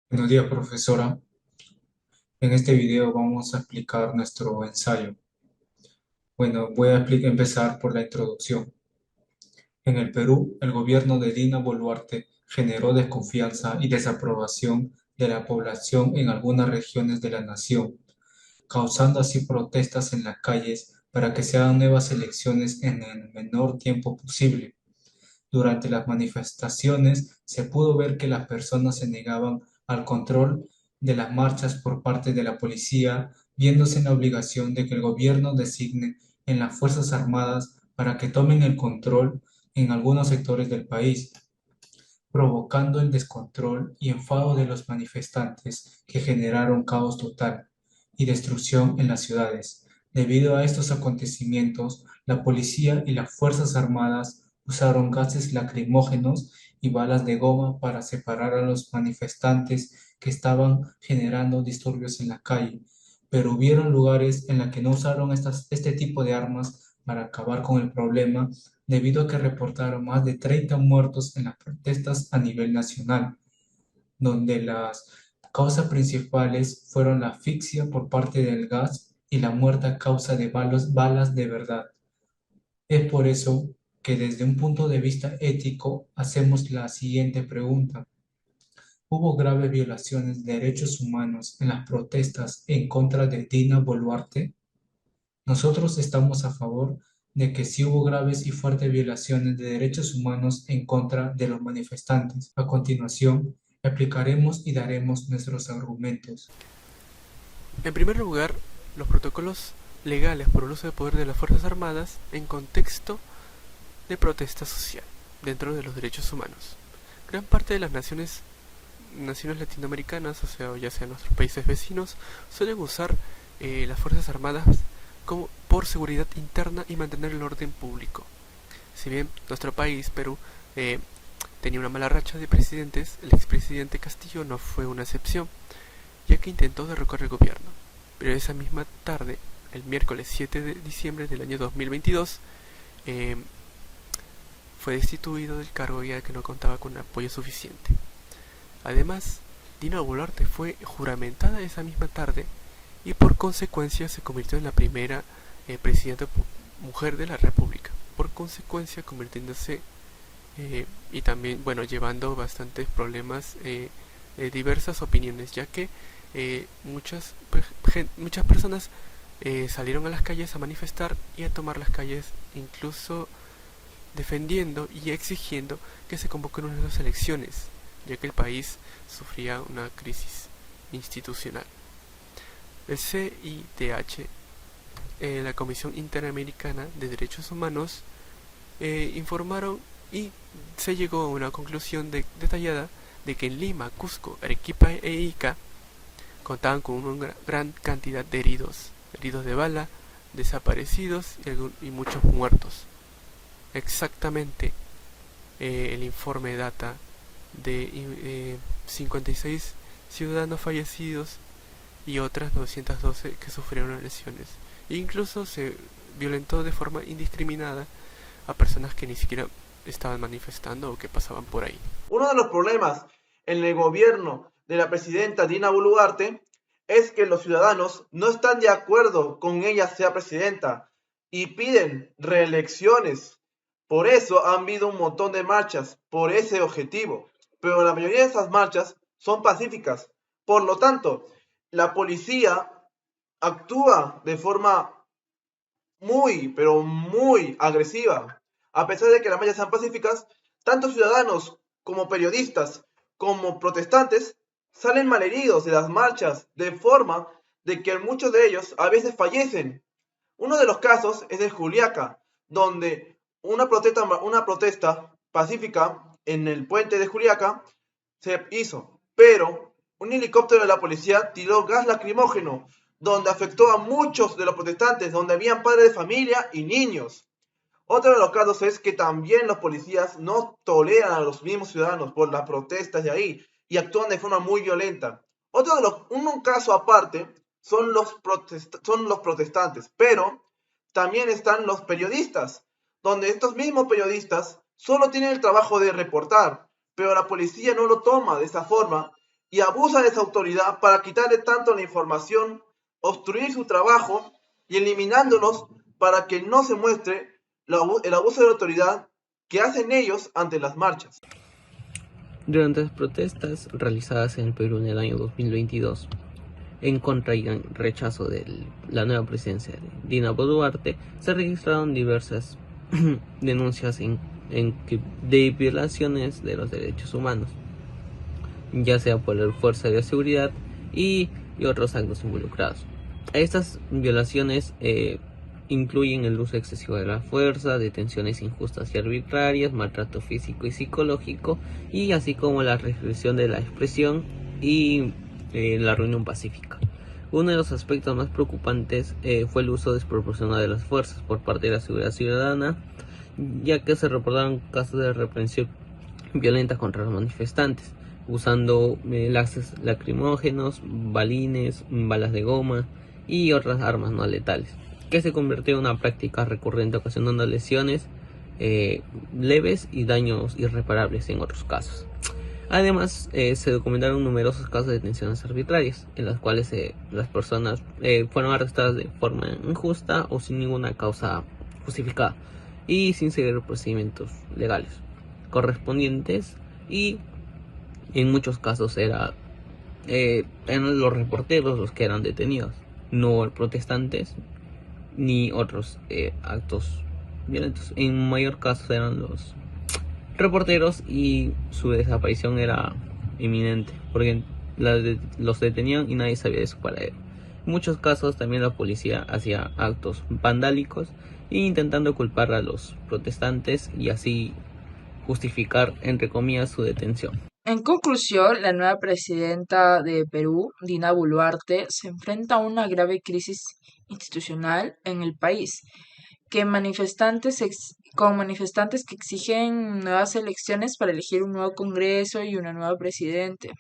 Buenos días, profesora. En este video vamos a explicar nuestro ensayo. Bueno, voy a empezar por la introducción. En el Perú, el gobierno de Dina Boluarte generó desconfianza y desaprobación de la población en algunas regiones de la nación, causando así protestas en las calles para que se hagan nuevas elecciones en el menor tiempo posible. Durante las manifestaciones se pudo ver que las personas se negaban al control de las marchas por parte de la policía, viéndose en la obligación de que el gobierno designe en las Fuerzas Armadas para que tomen el control en algunos sectores del país, provocando el descontrol y enfado de los manifestantes que generaron caos total y destrucción en las ciudades. Debido a estos acontecimientos, la policía y las Fuerzas Armadas usaron gases lacrimógenos y balas de goma para separar a los manifestantes que estaban generando disturbios en la calle, pero hubieron lugares en los que no usaron este tipo de armas para acabar con el problema debido a que reportaron más de 30 muertos en las protestas a nivel nacional, donde las causas principales fueron la asfixia por parte del gas y la muerte a causa de balas de verdad. Es por eso que desde un punto de vista ético hacemos la siguiente pregunta. ¿Hubo graves violaciones de derechos humanos en las protestas en contra de Dina Boluarte? Nosotros estamos a favor de que sí hubo graves y fuertes violaciones de derechos humanos en contra de los manifestantes. A continuación, explicaremos y daremos nuestros argumentos. En primer lugar, los protocolos legales por el uso de poder de las Fuerzas Armadas en contexto de protesta social dentro de los derechos humanos. Gran parte de las naciones latinoamericanas, o sea, ya sean nuestros países vecinos, suelen usar las Fuerzas Armadas como por seguridad interna y mantener el orden público. Si bien nuestro país, Perú, tenía una mala racha de presidentes, el expresidente Castillo no fue una excepción, ya que intentó derrocar el gobierno. Pero esa misma tarde, el miércoles 7 de diciembre del año 2022, eh, fue destituido del cargo ya que no contaba con apoyo suficiente. Además, Dina Boluarte fue juramentada esa misma tarde y por consecuencia se convirtió en la primera presidenta mujer de la República. Por consecuencia, convirtiéndose y también, bueno, llevando bastantes problemas, diversas opiniones, ya que muchas personas salieron a las calles a manifestar y a tomar las calles, incluso defendiendo y exigiendo que se convoquen unas nuevas elecciones, ya que el país sufría una crisis institucional. El CIDH, la Comisión Interamericana de Derechos Humanos, informaron y se llegó a una conclusión detallada de que en Lima, Cusco, Arequipa e Ica contaban con una gran cantidad de heridos, heridos de bala, desaparecidos y muchos muertos. Exactamente, el informe data de 56 ciudadanos fallecidos y otras 912 que sufrieron lesiones. E incluso se violentó de forma indiscriminada a personas que ni siquiera estaban manifestando o que pasaban por ahí. Uno de los problemas en el gobierno de la presidenta Dina Boluarte es que los ciudadanos no están de acuerdo con ella sea presidenta y piden reelecciones. Por eso han habido un montón de marchas por ese objetivo, pero la mayoría de esas marchas son pacíficas. Por lo tanto, la policía actúa de forma muy, pero muy agresiva. A pesar de que las marchas sean pacíficas, tanto ciudadanos como periodistas como protestantes salen malheridos de las marchas, de forma de que muchos de ellos a veces fallecen. Uno de los casos es de Juliaca, donde una protesta pacífica en el puente de Juliaca se hizo, pero un helicóptero de la policía tiró gas lacrimógeno, donde afectó a muchos de los protestantes, donde habían padres de familia y niños. Otro de los casos es que también los policías no toleran a los mismos ciudadanos por las protestas de ahí y actúan de forma muy violenta. Un caso aparte son los protestantes, pero también están los periodistas, donde estos mismos periodistas solo tienen el trabajo de reportar, pero la policía no lo toma de esa forma y abusa de esa autoridad para quitarle tanto la información, obstruir su trabajo y eliminándolos para que no se muestre el abuso de la autoridad que hacen ellos ante las marchas. Durante las protestas realizadas en el Perú en el año 2022, en contra y en rechazo de la nueva presidencia de Dina Boluarte, se registraron diversas denuncias de violaciones de los derechos humanos, ya sea por la fuerza de seguridad y otros actos involucrados. Estas violaciones incluyen el uso excesivo de la fuerza, detenciones injustas y arbitrarias, maltrato físico y psicológico, y así como la restricción de la expresión y la reunión pacífica. Uno de los aspectos más preocupantes fue el uso desproporcionado de las fuerzas por parte de la seguridad ciudadana, ya que se reportaron casos de represión violenta contra los manifestantes, usando gases lacrimógenos, balines, balas de goma y otras armas no letales, que se convirtió en una práctica recurrente, ocasionando lesiones leves y daños irreparables en otros casos. Además, se documentaron numerosos casos de detenciones arbitrarias, en las cuales las personas fueron arrestadas de forma injusta o sin ninguna causa justificada y sin seguir los procedimientos legales correspondientes, y en muchos casos eran los reporteros los que eran detenidos, no protestantes ni otros actos violentos. En mayor caso eran los reporteros, y su desaparición era inminente porque los detenían y nadie sabía de su paradero. En muchos casos también la policía hacía actos vandálicos intentando culpar a los protestantes y así justificar, entre comillas, su detención. En conclusión, la nueva presidenta de Perú, Dina Boluarte, se enfrenta a una grave crisis institucional en el país, con manifestantes que exigen nuevas elecciones para elegir un nuevo Congreso y una nueva presidente.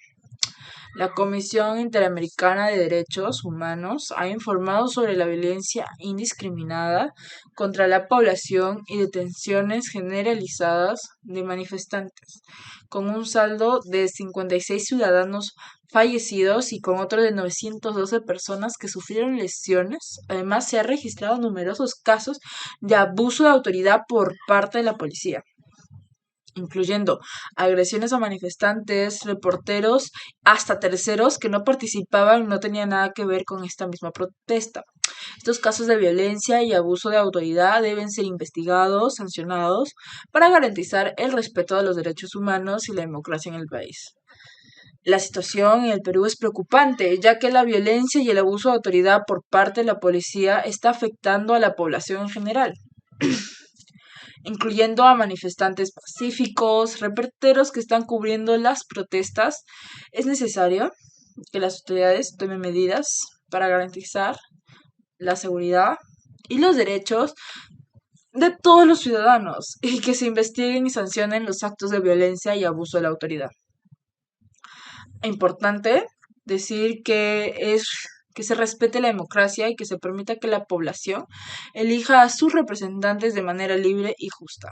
La Comisión Interamericana de Derechos Humanos ha informado sobre la violencia indiscriminada contra la población y detenciones generalizadas de manifestantes, con un saldo de 56 ciudadanos fallecidos y con otro de 912 personas que sufrieron lesiones. Además, se han registrado numerosos casos de abuso de autoridad por parte de la policía, incluyendo agresiones a manifestantes, reporteros, hasta terceros que no participaban, no tenían nada que ver con esta misma protesta. Estos casos de violencia y abuso de autoridad deben ser investigados, sancionados, para garantizar el respeto a los derechos humanos y la democracia en el país. La situación en el Perú es preocupante, ya que la violencia y el abuso de autoridad por parte de la policía está afectando a la población en general, incluyendo a manifestantes pacíficos, reporteros que están cubriendo las protestas. Es necesario que las autoridades tomen medidas para garantizar la seguridad y los derechos de todos los ciudadanos y que se investiguen y sancionen los actos de violencia y abuso de la autoridad. Es importante decir que se respete la democracia y que se permita que la población elija a sus representantes de manera libre y justa.